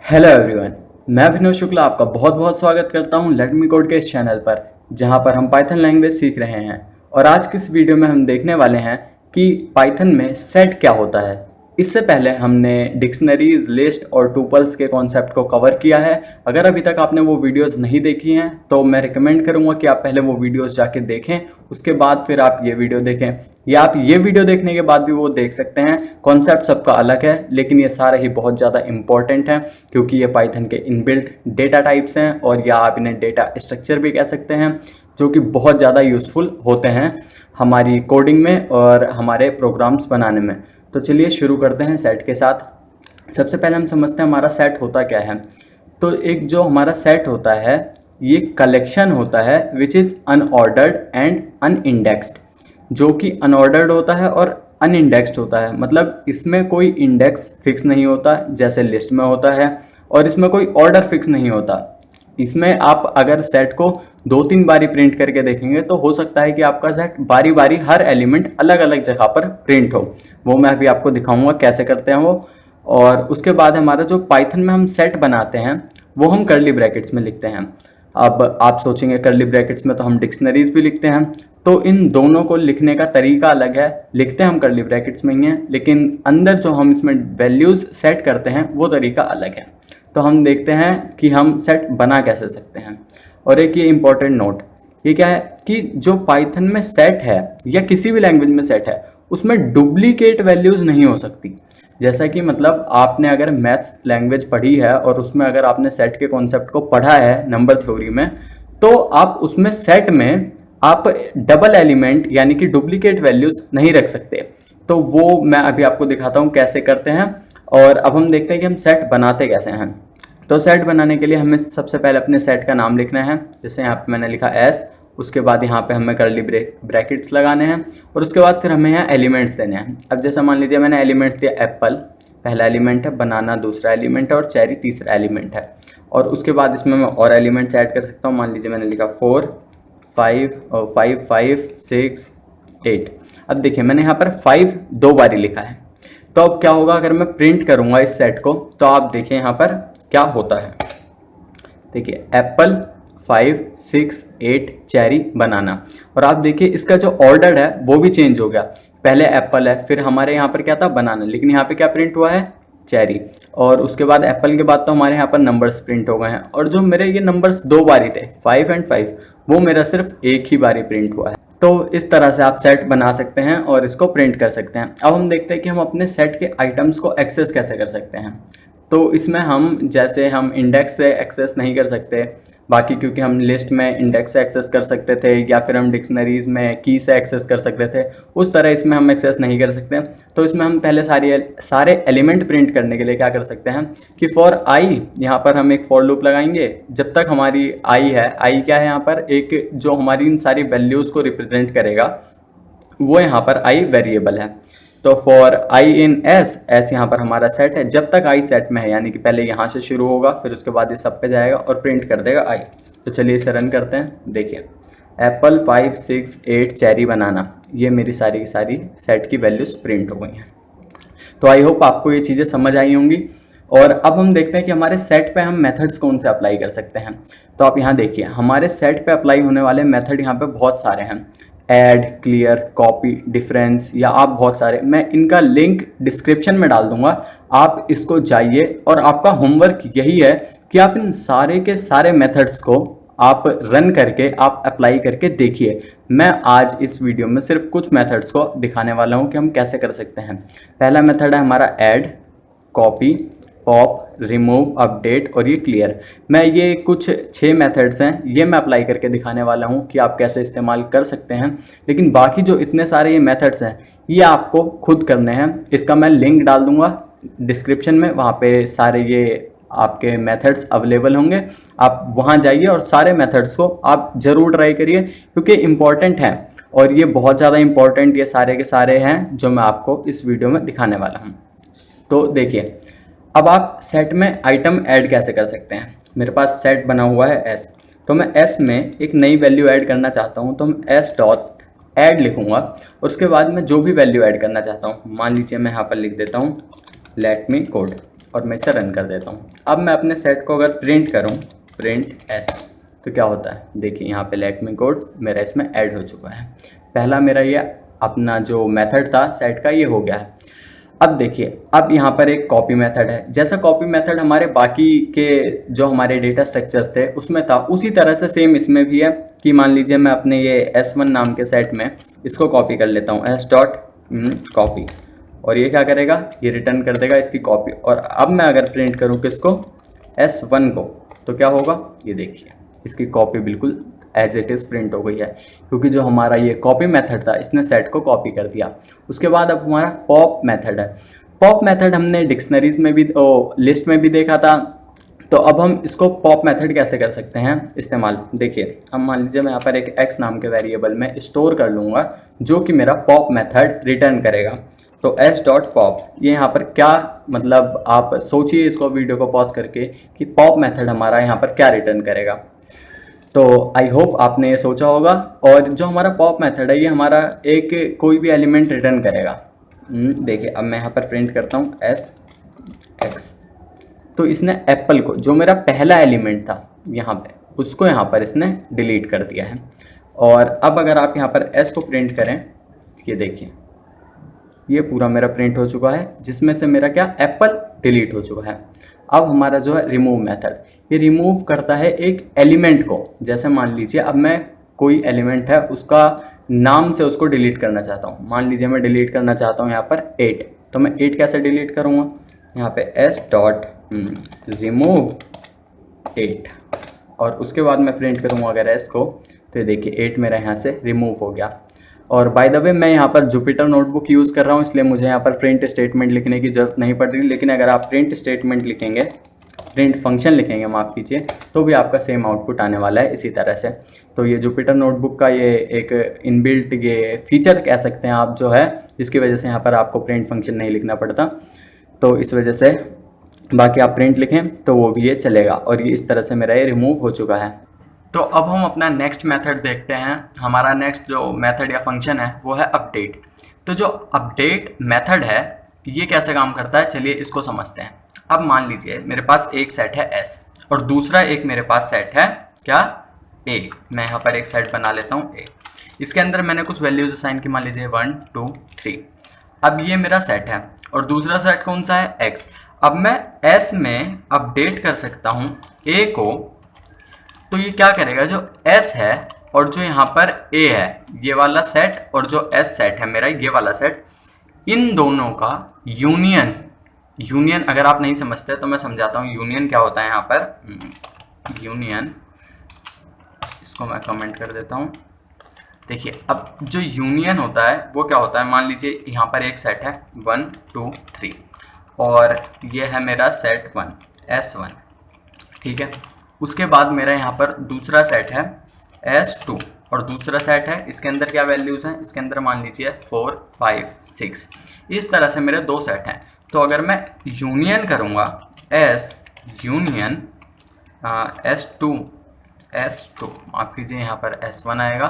Hello everyone. मैं अभिनव शुक्ला आपका बहुत बहुत स्वागत करता हूं लेट मी कोड के इस चैनल पर, जहां पर हम पाइथन लैंग्वेज सीख रहे हैं। और आज की इस वीडियो में हम देखने वाले हैं कि पाइथन में सेट क्या होता है। इससे पहले हमने डिक्शनरीज, लिस्ट और टुपल्स के कॉन्सेप्ट को कवर किया है। अगर अभी तक आपने वो वीडियोस नहीं देखी हैं तो मैं रिकमेंड करूंगा कि आप पहले वो वीडियोस जाके देखें, उसके बाद फिर आप ये वीडियो देखें, या आप ये वीडियो देखने के बाद भी वो देख सकते हैं। कॉन्सेप्ट सबका अलग है, लेकिन ये सारे ही बहुत ज़्यादा इंपॉर्टेंट हैं क्योंकि ये पाइथन के इनबिल्ट डेटा टाइप्स हैं, और या आप इन्हें डेटा स्ट्रक्चर भी कह सकते हैं, जो कि बहुत ज़्यादा यूज़फुल होते हैं हमारी कोडिंग में और हमारे प्रोग्राम्स बनाने में। तो चलिए शुरू करते हैं सेट के साथ। सबसे पहले हम समझते हैं हमारा सेट होता क्या है। तो एक जो हमारा सेट होता है ये कलेक्शन होता है विच इज़ अनऑर्डर्ड एंड अनइंडेक्स्ड। जो कि अनऑर्डर्ड होता है और अनइंडेक्स्ड होता है, मतलब इसमें कोई इंडेक्स फिक्स नहीं होता जैसे लिस्ट में होता है, और इसमें कोई ऑर्डर फिक्स नहीं होता। इसमें आप अगर सेट को 2-3 बारी प्रिंट करके देखेंगे तो हो सकता है कि आपका सेट बारी बारी हर एलिमेंट अलग अलग जगह पर प्रिंट हो। वो मैं अभी आपको दिखाऊंगा कैसे करते हैं वो। और उसके बाद हमारा जो पाइथन में हम सेट बनाते हैं वो हम कर्ली ब्रैकेट्स में लिखते हैं। अब आप सोचेंगे कर्ली ब्रैकेट्स में तो हम डिक्शनरीज भी लिखते हैं, तो इन दोनों को लिखने का तरीका अलग है। लिखते हैं हम कर्ली ब्रैकेट्स में ही हैं, लेकिन अंदर जो हम इसमें वैल्यूज़ सेट करते हैं वो तरीका अलग है। तो हम देखते हैं कि हम सेट बना कैसे सकते हैं। और एक ये इंपॉर्टेंट नोट, ये क्या है कि जो पाइथन में सेट है या किसी भी लैंग्वेज में सेट है उसमें डुप्लीकेट वैल्यूज़ नहीं हो सकती। जैसा कि मतलब आपने अगर मैथ्स लैंग्वेज पढ़ी है और उसमें अगर आपने सेट के कॉन्सेप्ट को पढ़ा है नंबर थ्योरी में, तो आप उसमें सेट में आप डबल एलिमेंट यानी कि डुप्लीकेट वैल्यूज़ नहीं रख सकते। तो वो मैं अभी आपको दिखाता हूँ कैसे करते हैं। और अब हम देखते हैं कि हम सेट बनाते कैसे हैं। तो सेट बनाने के लिए हमें सबसे पहले अपने सेट का नाम लिखना है। जैसे यहाँ पे मैंने लिखा एस, उसके बाद यहाँ पे हमें कर्ली ब्रैकेट्स लगाने हैं, और उसके बाद फिर हमें यहाँ एलिमेंट्स देने हैं। अब जैसे मान लीजिए मैंने एलिमेंट्स दिया, एप्पल पहला एलिमेंट है, बनाना दूसरा एलिमेंट है, और चेरी तीसरा एलिमेंट है। और उसके बाद इसमें मैं और एलिमेंट्स ऐड कर सकता हूँ। मान लीजिए मैंने लिखा 4, 5, 6, 8। अब देखिए मैंने यहाँ पर 5 2 बारी लिखा है। तो अब क्या होगा अगर मैं प्रिंट करूँगा इस सेट को, तो आप देखिए यहाँ पर क्या होता है। देखिए एप्पल 5, 6, 8, चेरी, बनाना। और आप देखिए इसका जो ऑर्डर है वो भी चेंज हो गया। पहले एप्पल है, फिर हमारे यहाँ पर क्या था, बनाना, लेकिन यहाँ पे क्या प्रिंट हुआ है, चेरी। और उसके बाद एप्पल के बाद तो हमारे यहाँ पर नंबर्स प्रिंट हो गए हैं। और जो मेरे ये नंबर्स 2 बारी थे 5 और 5, वो मेरा सिर्फ एक ही बारी प्रिंट हुआ है। तो इस तरह से आप सेट बना सकते हैं और इसको प्रिंट कर सकते हैं। अब हम देखते हैं कि हम अपने सेट के आइटम्स को एक्सेस कैसे कर सकते हैं। तो इसमें हम जैसे हम इंडेक्स से एक्सेस नहीं कर सकते बाकी, क्योंकि हम लिस्ट में इंडेक्स से एक्सेस कर सकते थे, या फिर हम डिक्शनरीज में की से एक्सेस कर सकते थे, उस तरह इसमें हम एक्सेस नहीं कर सकते। तो इसमें हम पहले सारे एलिमेंट प्रिंट करने के लिए क्या कर सकते हैं कि फॉर आई, यहाँ पर हम एक फॉर लूप लगाएंगे जब तक हमारी आई है। आई क्या है, यहाँ पर एक जो हमारी इन सारी वैल्यूज़ को रिप्रेजेंट करेगा वो यहाँ पर आई वेरिएबल है। तो for I in S, S यहाँ पर हमारा सेट है, जब तक आई सेट में है, यानी कि पहले यहाँ से शुरू होगा, फिर उसके बाद ये सब पे जाएगा और प्रिंट कर देगा आई। तो चलिए इसे रन करते हैं। देखिए एप्पल 5, 6, 8, चेरी, बनाना, ये मेरी सारी की सारी सेट की वैल्यूज़ प्रिंट हो गई हैं। तो आई होप आपको ये चीज़ें समझ आई होंगी। और अब हम देखते हैं कि हमारे सेट पे हम मेथड्स कौन से अप्लाई कर सकते हैं। तो आप यहाँ देखिए हमारे सेट पे अप्लाई होने वाले मेथड यहाँ पे बहुत सारे हैं। ऐड, क्लियर, कॉपी, डिफरेंस, या आप बहुत सारे, मैं इनका लिंक डिस्क्रिप्शन में डाल दूंगा। आप इसको जाइए और आपका होमवर्क यही है कि आप इन सारे के सारे मेथड्स को आप रन करके आप अप्लाई करके देखिए। मैं आज इस वीडियो में सिर्फ कुछ मेथड्स को दिखाने वाला हूँ कि हम कैसे कर सकते हैं। पहला मेथड है हमारा add, copy, pop, remove, update और ये क्लियर। मैं ये कुछ 6 मेथड्स हैं, ये मैं अप्लाई करके दिखाने वाला हूँ कि आप कैसे इस्तेमाल कर सकते हैं। लेकिन बाकी जो इतने सारे ये मेथड्स हैं ये आपको खुद करने हैं। इसका मैं लिंक डाल दूँगा डिस्क्रिप्शन में, वहाँ पे सारे ये आपके मेथड्स अवेलेबल होंगे। आप वहाँ जाइए और सारे मेथड्स को आप ज़रूर ट्राई करिए, क्योंकि इम्पॉर्टेंट हैं और ये बहुत ज़्यादा इम्पॉर्टेंट ये सारे के सारे हैं जो मैं आपको इस वीडियो में दिखाने वाला हूँ। तो देखिए अब आप सेट में आइटम ऐड कैसे कर सकते हैं। मेरे पास सेट बना हुआ है एस, तो मैं एस में एक नई वैल्यू ऐड करना चाहता हूँ, तो मैं एस डॉट ऐड लिखूँगा और उसके बाद मैं जो भी वैल्यू ऐड करना चाहता हूँ, मान लीजिए मैं यहाँ पर लिख देता हूँ लेट मी कोड, और मैं इसे रन कर देता हूँ। अब मैं अपने सेट को अगर प्रिंट करूँ, प्रिंट एस, तो क्या होता है, देखिए यहाँ पे लेट मी कोड मेरा इसमें ऐड हो चुका है। पहला मेरा ये अपना जो मेथड था सेट का ये हो गया है। अब देखिए, अब यहाँ पर एक कॉपी मेथड है। जैसा कॉपी मेथड हमारे बाकी के जो हमारे डेटा स्ट्रक्चर्स थे उसमें था, उसी तरह से सेम इसमें भी है कि मान लीजिए मैं अपने ये S1 नाम के सेट में इसको कॉपी कर लेता हूँ, s डॉट कॉपी, और ये क्या करेगा, ये रिटर्न कर देगा इसकी कॉपी। और अब मैं अगर प्रिंट करूँ किसको, S1 को, तो क्या होगा, ये देखिए इसकी कॉपी बिल्कुल एज इट इज़ प्रिंट हो गई है, क्योंकि जो हमारा ये कॉपी मेथड था इसने सेट को कॉपी कर दिया। उसके बाद अब हमारा पॉप मेथड है। पॉप मेथड हमने डिक्शनरीज में भी लिस्ट में भी देखा था, तो अब हम इसको पॉप मेथड कैसे कर सकते हैं इस्तेमाल। देखिए, अब मान लीजिए मैं यहाँ पर एक x नाम के वेरिएबल में स्टोर कर लूँगा जो कि मेरा पॉप मेथड रिटर्न करेगा। तो s डॉट पॉप, ये यहाँ पर क्या मतलब, आप सोचिए इसको वीडियो को पॉज करके कि पॉप मेथड हमारा यहाँ पर क्या रिटर्न करेगा। तो आई होप आपने ये सोचा होगा। और जो हमारा पॉप मेथड है ये हमारा एक कोई भी एलिमेंट रिटर्न करेगा। देखिए, अब मैं यहाँ पर प्रिंट करता हूँ SX, तो इसने एप्पल को, जो मेरा पहला एलिमेंट था यहाँ पे, उसको यहाँ पर इसने डिलीट कर दिया है। और अब अगर आप यहाँ पर S को प्रिंट करें, ये देखिए ये पूरा मेरा प्रिंट हो चुका है, जिसमें से मेरा क्या, एप्पल डिलीट हो चुका है। अब हमारा जो है रिमूव मेथड, ये रिमूव करता है एक एलिमेंट को। जैसे मान लीजिए अब मैं कोई एलिमेंट है उसका नाम से उसको डिलीट करना चाहता हूँ। मान लीजिए मैं डिलीट करना चाहता हूँ यहाँ पर 8, तो मैं 8 कैसे डिलीट करूँगा, यहाँ पे s डॉट रिमूव 8, और उसके बाद मैं प्रिंट करूँगा अगर s को, तो ये देखिए 8 मेरा यहाँ से रिमूव हो गया। और बाय द वे मैं यहाँ पर जुपिटर नोटबुक यूज़ कर रहा हूँ, इसलिए मुझे यहाँ पर प्रिंट स्टेटमेंट लिखने की ज़रूरत नहीं पड़ रही। लेकिन अगर आप प्रिंट स्टेटमेंट लिखेंगे, प्रिंट फंक्शन लिखेंगे माफ़ कीजिए, तो भी आपका सेम आउटपुट आने वाला है इसी तरह से। तो ये जुपिटर नोटबुक का ये एक इनबिल्ट ये फीचर कह सकते हैं आप जो है, जिसकी वजह से यहाँ पर आपको प्रिंट फंक्शन नहीं लिखना पड़ता। तो इस वजह से बाकी आप प्रिंट लिखें तो वो भी ये चलेगा। और ये इस तरह से मेरा ये रिमूव हो चुका है। तो अब हम अपना नेक्स्ट मेथड देखते हैं। हमारा नेक्स्ट जो मेथड या फंक्शन है वो है अपडेट। तो जो अपडेट मेथड है ये कैसे काम करता है, चलिए इसको समझते हैं। अब मान लीजिए मेरे पास एक सेट है S और दूसरा एक मेरे पास सेट है क्या, A। मैं यहाँ पर एक सेट बना लेता हूँ A। इसके अंदर मैंने कुछ वैल्यूज असाइन की, मान लीजिए 1 2 3। अब ये मेरा सेट है और दूसरा सेट कौन सा है, X। अब मैं S में अपडेट कर सकता हूँ A को, तो ये क्या करेगा, जो S है और जो यहाँ पर A है, ये वाला सेट और जो S सेट है मेरा ये वाला सेट, इन दोनों का यूनियन अगर आप नहीं समझते तो मैं समझाता हूँ यूनियन क्या होता है। यहाँ पर यूनियन, इसको मैं कमेंट कर देता हूँ। देखिए, अब जो यूनियन होता है वो क्या होता है, मान लीजिए यहाँ पर एक सेट है 1 2 3 और ये है मेरा सेट 1 S1, ठीक है। उसके बाद मेरा यहाँ पर दूसरा सेट है S2 और दूसरा सेट है, इसके अंदर क्या वैल्यूज़ हैं, इसके अंदर मान लीजिए 4 5 6। इस तरह से मेरे दो सेट हैं। तो अगर मैं यूनियन करूँगा S यूनियन S2 माफ कीजिए यहाँ पर S1 आएगा,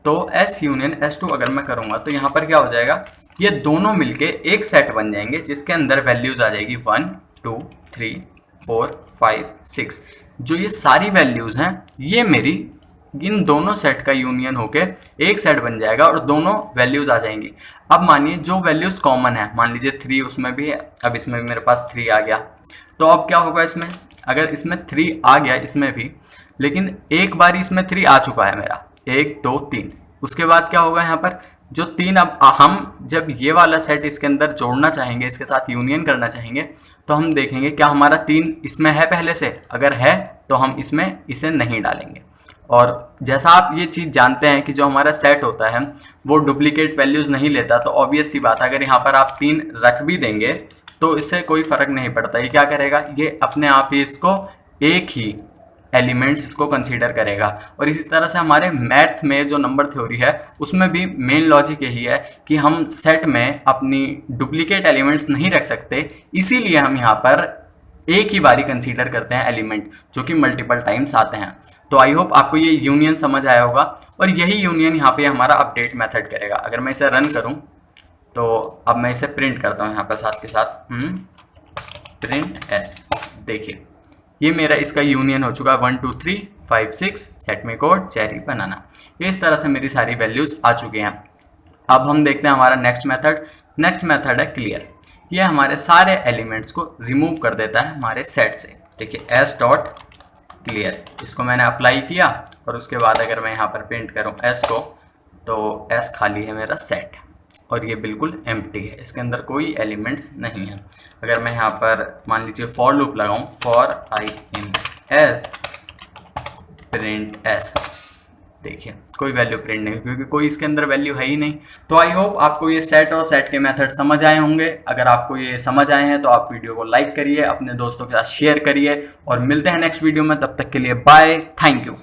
तो S यूनियन S2 अगर मैं करूँगा तो यहाँ पर क्या हो जाएगा, ये दोनों मिलके एक सेट बन जाएंगे जिसके अंदर वैल्यूज़ आ जाएगी 1 2 3 4 5 6। जो ये सारी वैल्यूज़ हैं ये मेरी इन दोनों सेट का यूनियन होके एक सेट बन जाएगा और दोनों वैल्यूज़ आ जाएंगी। अब मानिए जो वैल्यूज़ कॉमन है, मान लीजिए 3 उसमें भी है, अब इसमें भी मेरे पास 3 आ गया, तो अब क्या होगा इसमें, अगर इसमें 3 आ गया इसमें भी, लेकिन एक बार इसमें 3 आ चुका है मेरा 1 2 3, उसके बाद क्या होगा यहाँ पर जो 3, अब हम जब ये वाला सेट इसके अंदर जोड़ना चाहेंगे, इसके साथ यूनियन करना चाहेंगे, तो हम देखेंगे क्या हमारा 3 इसमें है पहले से, अगर है तो हम इसमें इसे नहीं डालेंगे। और जैसा आप ये चीज़ जानते हैं कि जो हमारा सेट होता है वो डुप्लीकेट वैल्यूज़ नहीं लेता, तो ऑब्वियस सी बात है अगर यहाँ पर आप 3 रख भी देंगे तो इससे कोई फ़र्क नहीं पड़ता। ये क्या करेगा, ये अपने आप ही इसको एक ही एलिमेंट्स इसको कंसीडर करेगा। और इसी तरह से हमारे मैथ में जो नंबर थ्योरी है उसमें भी मेन लॉजिक यही है कि हम सेट में अपनी डुप्लीकेट एलिमेंट्स नहीं रख सकते, इसीलिए हम यहाँ पर एक ही बारी कंसीडर करते हैं एलिमेंट जो कि मल्टीपल टाइम्स आते हैं। तो आई होप आपको ये यूनियन समझ आया होगा और यही यूनियन यहाँ पे हमारा अपडेट मेथड करेगा। अगर मैं इसे रन करूँ तो अब मैं इसे प्रिंट करता हूँ यहाँ पर साथ के साथ प्रिंट एस। देखिए ये मेरा इसका यूनियन हो चुका है 1 2 3 5 6 लेट मी कोड चेरी बनाना। ये इस तरह से मेरी सारी वैल्यूज आ चुकी हैं। अब हम देखते हैं हमारा नेक्स्ट मेथड है क्लियर। ये हमारे सारे एलिमेंट्स को रिमूव कर देता है हमारे सेट से। देखिए एस डॉट क्लियर, इसको मैंने अप्लाई किया और उसके बाद अगर मैं यहाँ पर प्रिंट करूँ एस को, तो एस खाली है मेरा सेट और ये बिल्कुल एम्प्टी है, इसके अंदर कोई एलिमेंट्स नहीं है। अगर मैं यहाँ पर मान लीजिए फॉर लूप लगाऊं, for I in S print S, देखिए कोई वैल्यू प्रिंट नहीं, क्योंकि कोई इसके अंदर वैल्यू है ही नहीं। तो आई होप आपको ये सेट और सेट के मेथड समझ आए होंगे। अगर आपको ये समझ आए हैं तो आप वीडियो को लाइक करिए, अपने दोस्तों के साथ शेयर करिए और मिलते हैं नेक्स्ट वीडियो में। तब तक के लिए बाय, थैंक यू।